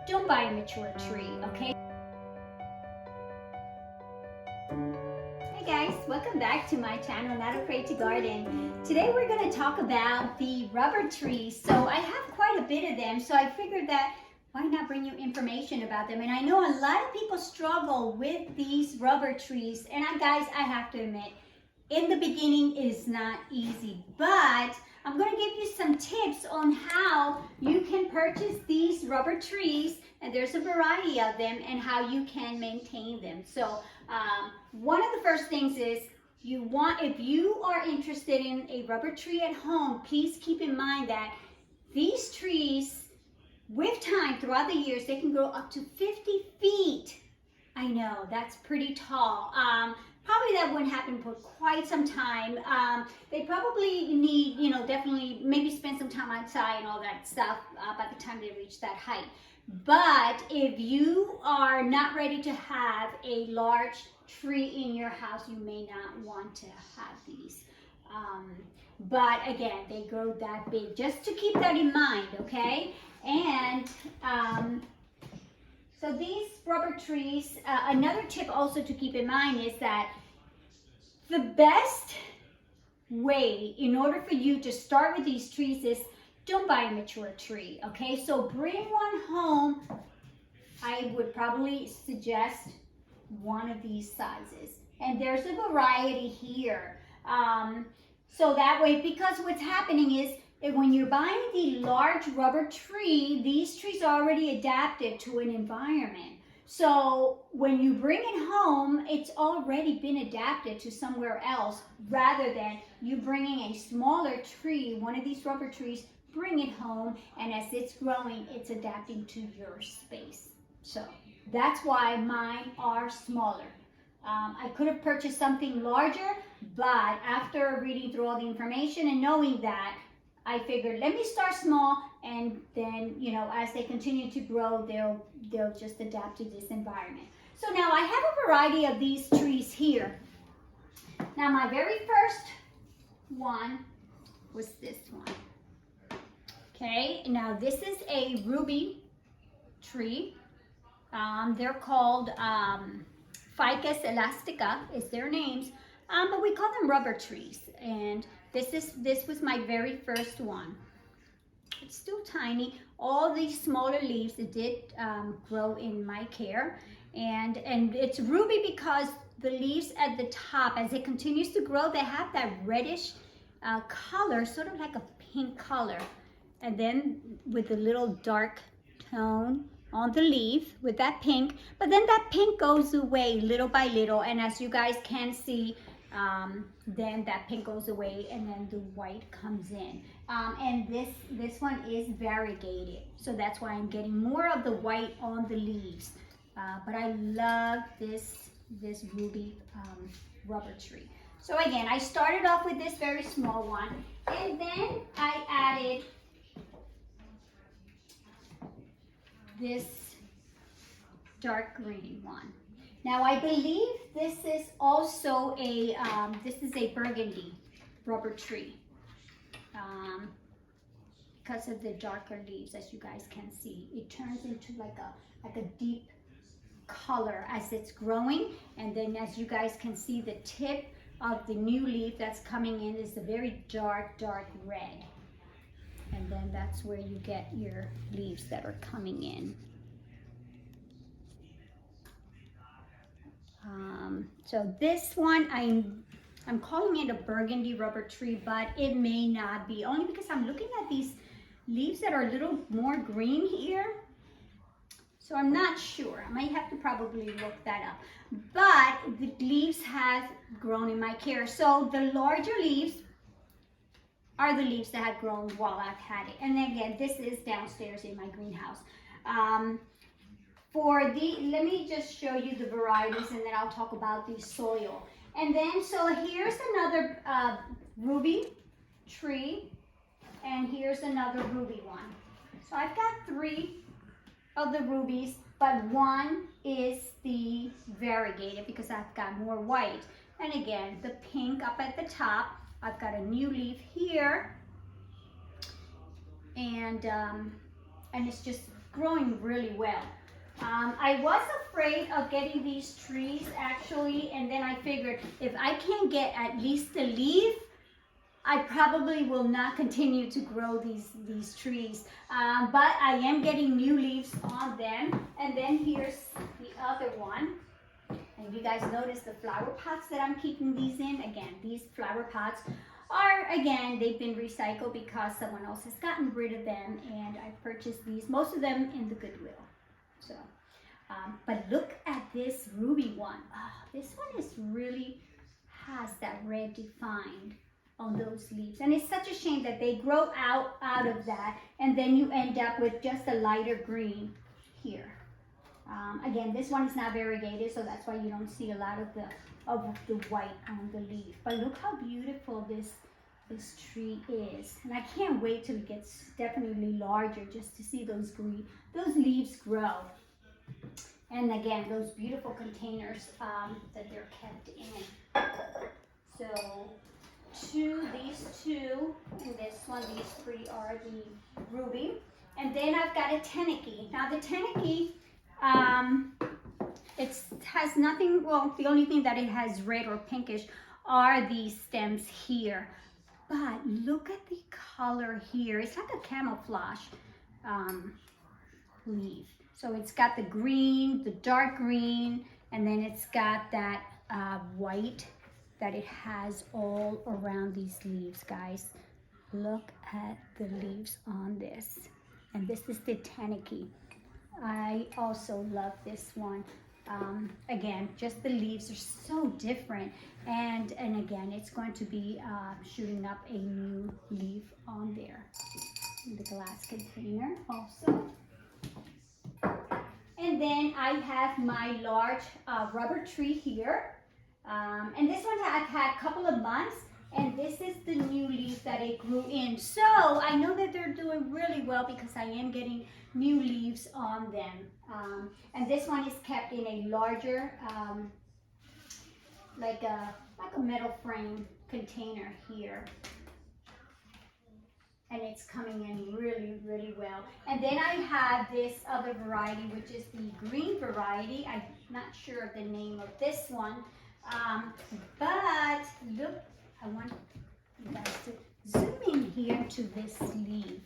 don't buy a mature tree, okay? Hey guys, welcome back to my channel, Not Afraid to Garden. Today we're going to talk about the rubber trees. So I have quite a bit of them, so I figured that why not bring you information about them? And I know a lot of people struggle with these rubber trees, and guys, I have to admit, in the beginning it is not easy, but I'm going to give you some tips on how you can purchase these rubber trees, and there's a variety of them, and how you can maintain them. So one of the first things is if you are interested in a rubber tree at home, please keep in mind that these trees, with time throughout the years, they can grow up to 50 feet. I know, that's pretty tall. Probably that wouldn't happen for quite some time. They probably need, definitely maybe spend some time outside and all that stuff by the time they reach that height. But if you are not ready to have a large tree in your house, you may not want to have these. But again, they grow that big. Just to keep that in mind, okay? And so these rubber trees, another tip also to keep in mind is that the best way in order for you to start with these trees is don't buy a mature tree, okay? So bring one home. I would probably suggest one of these sizes. And there's a variety here. So that way, because what's happening is, when you're buying the large rubber tree, these trees are already adapted to an environment. So when you bring it home, it's already been adapted to somewhere else, rather than you bringing a smaller tree, one of these rubber trees, bring it home, and as it's growing, it's adapting to your space. So that's why mine are smaller. I could have purchased something larger, but after reading through all the information and knowing that, I figured, let me start small, and then, as they continue to grow, they'll just adapt to this environment. So now I have a variety of these trees here. Now my very first one was this one. Okay, now this is a ruby tree. They're called Ficus Elastica is their names, but we call them rubber trees. And this was my very first one. It's still tiny. All these smaller leaves, it did grow in my care, and it's ruby because the leaves at the top, as it continues to grow, they have that reddish color, sort of like a pink color, and then with a little dark tone on the leaf with that pink, but then that pink goes away little by little, and as you guys can see, then that pink goes away and then the white comes in. And this one is variegated, so that's why I'm getting more of the white on the leaves. But I love this ruby rubber tree. So again, I started off with this very small one, and then I added this dark green one. Now I believe this is also a Burgundy rubber tree, because of the darker leaves. As you guys can see, it turns into like a deep color as it's growing, and then as you guys can see, the tip of the new leaf that's coming in is a very dark red, and then that's where you get your leaves that are coming in. So this one, I'm calling it a Burgundy rubber tree, but it may not be, only because I'm looking at these leaves that are a little more green here. So I'm not sure. I might have to probably look that up. But the leaves have grown in my care. So the larger leaves are the leaves that have grown while I've had it. And then again, this is downstairs in my greenhouse. Let me just show you the varieties, and then I'll talk about the soil. And then, so here's another ruby tree, and here's another ruby one. So I've got 3 of the rubies, but one is the variegated because I've got more white. And again, the pink up at the top. I've got a new leaf here, and it's just growing really well. I was afraid of getting these trees actually, and then I figured if I can't get at least a leaf, I probably will not continue to grow these trees. But I am getting new leaves on them. And then here's the other one. And you guys notice the flower pots that I'm keeping these in. Again, these flower pots are, again, they've been recycled because someone else has gotten rid of them, and I purchased these, most of them in the Goodwill. So, but look at this ruby one. Oh, this one is really has that red defined on those leaves, and it's such a shame that they grow out of that, and then you end up with just a lighter green here. Again, this one is not variegated, so that's why you don't see a lot of the white on the leaf. But look how beautiful this tree is, and I can't wait till it gets definitely larger just to see those leaves grow. And again, those beautiful containers that they're kept in. So these two, and this one, these three are the ruby. And then I've got a teneke. Now the teneke, it has nothing, well, the only thing that it has red or pinkish are these stems here. But look at the color here. It's like a camouflage leaf. So it's got the green, the dark green, and then it's got that white that it has all around these leaves, guys. Look at the leaves on this. And this is the teneke. I also love this one. Again, just the leaves are so different. And again, it's going to be shooting up a new leaf on there. In the glass container also. And then I have my large rubber tree here. And this one I've had a couple of months, and this is the new leaf that it grew in. So I know that they're doing really well because I am getting new leaves on them. And this one is kept in a larger, like a metal frame container here. And it's coming in really, really well. And then I have this other variety, which is the green variety. I'm not sure of the name of this one. But look, I want you guys to zoom in here to this leaf.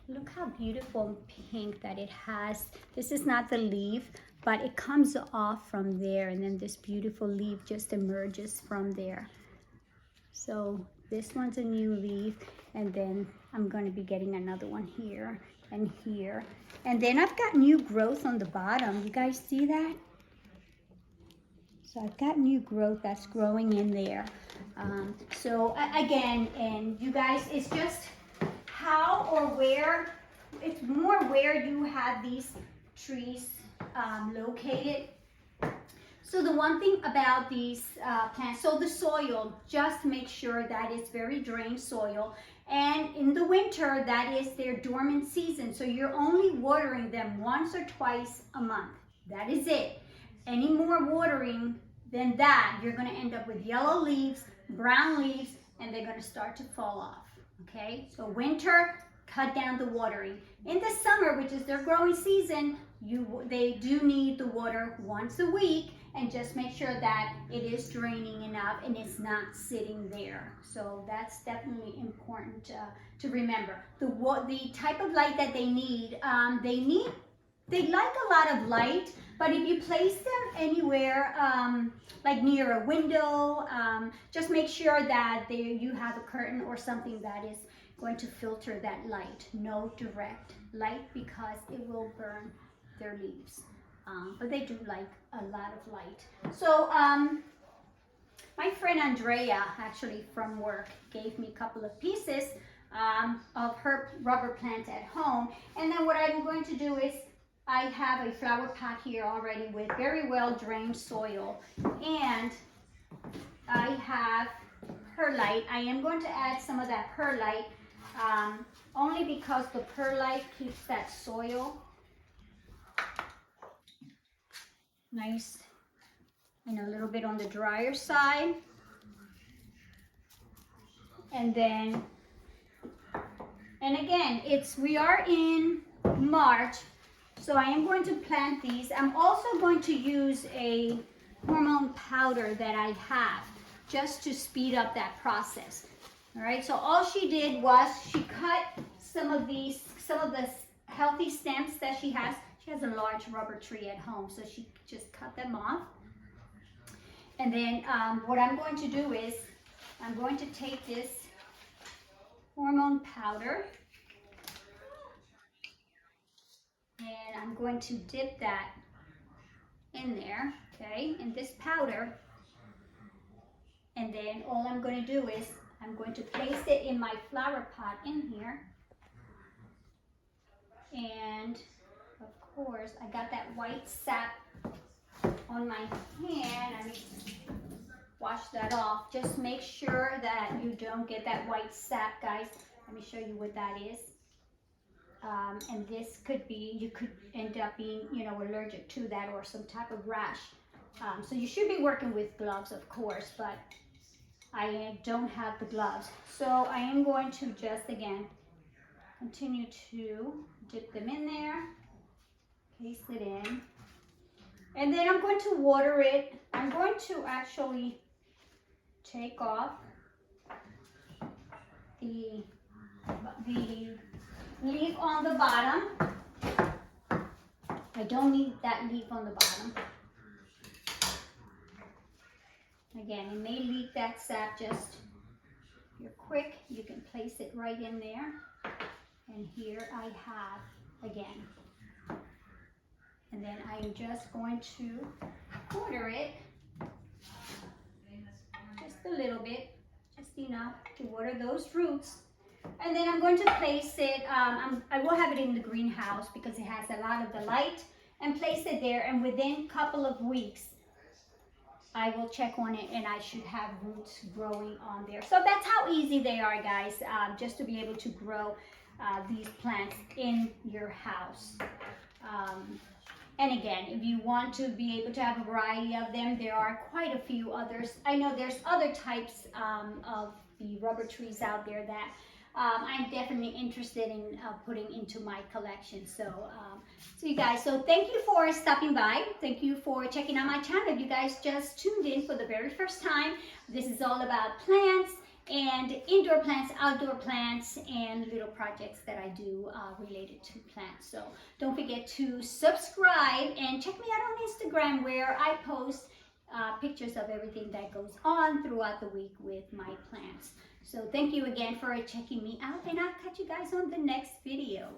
Look how beautiful pink that it has. This is not the leaf, but it comes off from there, and then this beautiful leaf just emerges from there. So this one's a new leaf, and then I'm going to be getting another one here and here. And then I've got new growth on the bottom. You guys see that? So I've got new growth that's growing in there. So again, and you guys, it's just how or where, it's more where you have these trees located. So the one thing about these plants, so the soil, just make sure that it's very drained soil. And in the winter, that is their dormant season. So you're only watering them once or twice a month. That is it. Any more watering than that, you're going to end up with yellow leaves, brown leaves, and they're going to start to fall off. Okay, so winter, cut down the watering. In the summer, which is their growing season, they do need the water once a week, and just make sure that it is draining enough and it's not sitting there. So that's definitely important to remember. The type of light that they need, they like a lot of light, but if you place them anywhere, like near a window, just make sure that you have a curtain or something that is going to filter that light. No direct light, because it will burn their leaves. But they do like a lot of light. So my friend Andrea, actually from work, gave me a couple of pieces of her rubber plant at home. And then what I'm going to do is, I have a flower pot here already with very well drained soil, and I have perlite. I am going to add some of that perlite, only because the perlite keeps that soil nice and a little bit on the drier side. And then, and again, we are in March, So I am going to plant these. I'm also going to use a hormone powder that I have just to speed up that process. All right, so all she did was she cut some of the healthy stems that she has. She has a large rubber tree at home, so she just cut them off. And then what I'm going to do is I'm going to take this hormone powder and I'm going to dip that in there, okay, in this powder. And then all I'm going to do is I'm going to place it in my flower pot in here. And of course, I got that white sap on my hand. I mean, wash that off. Just make sure that you don't get that white sap, guys. Let me show you what that is. And this could be, you could end up being, you know, allergic to that or some type of rash. So you should be working with gloves, of course, but I don't have the gloves. So I am going to just, again, continue to dip them in there, place it in, and then I'm going to water it. I'm going to actually take off the leaf on the bottom. I don't need that leaf on the bottom. Again, it may leak that sap. Just, if you're quick, you can place it right in there. And here I have, again, and then I'm just going to water it just a little bit, just enough to water those roots. And then I'm going to place it, I will have it in the greenhouse because it has a lot of the light, and place it there, and within a couple of weeks I will check on it and I should have roots growing on there. So that's how easy they are, guys, just to be able to grow these plants in your house. And again, if you want to be able to have a variety of them, there are quite a few others. I know there's other types of the rubber trees out there that I'm definitely interested in putting into my collection. So you guys, so thank you for stopping by. Thank you for checking out my channel. If you guys just tuned in for the very first time, this is all about plants and indoor plants, outdoor plants, and little projects that I do related to plants. So don't forget to subscribe and check me out on Instagram, where I post pictures of everything that goes on throughout the week with my plants. So thank you again for checking me out, and I'll catch you guys on the next video.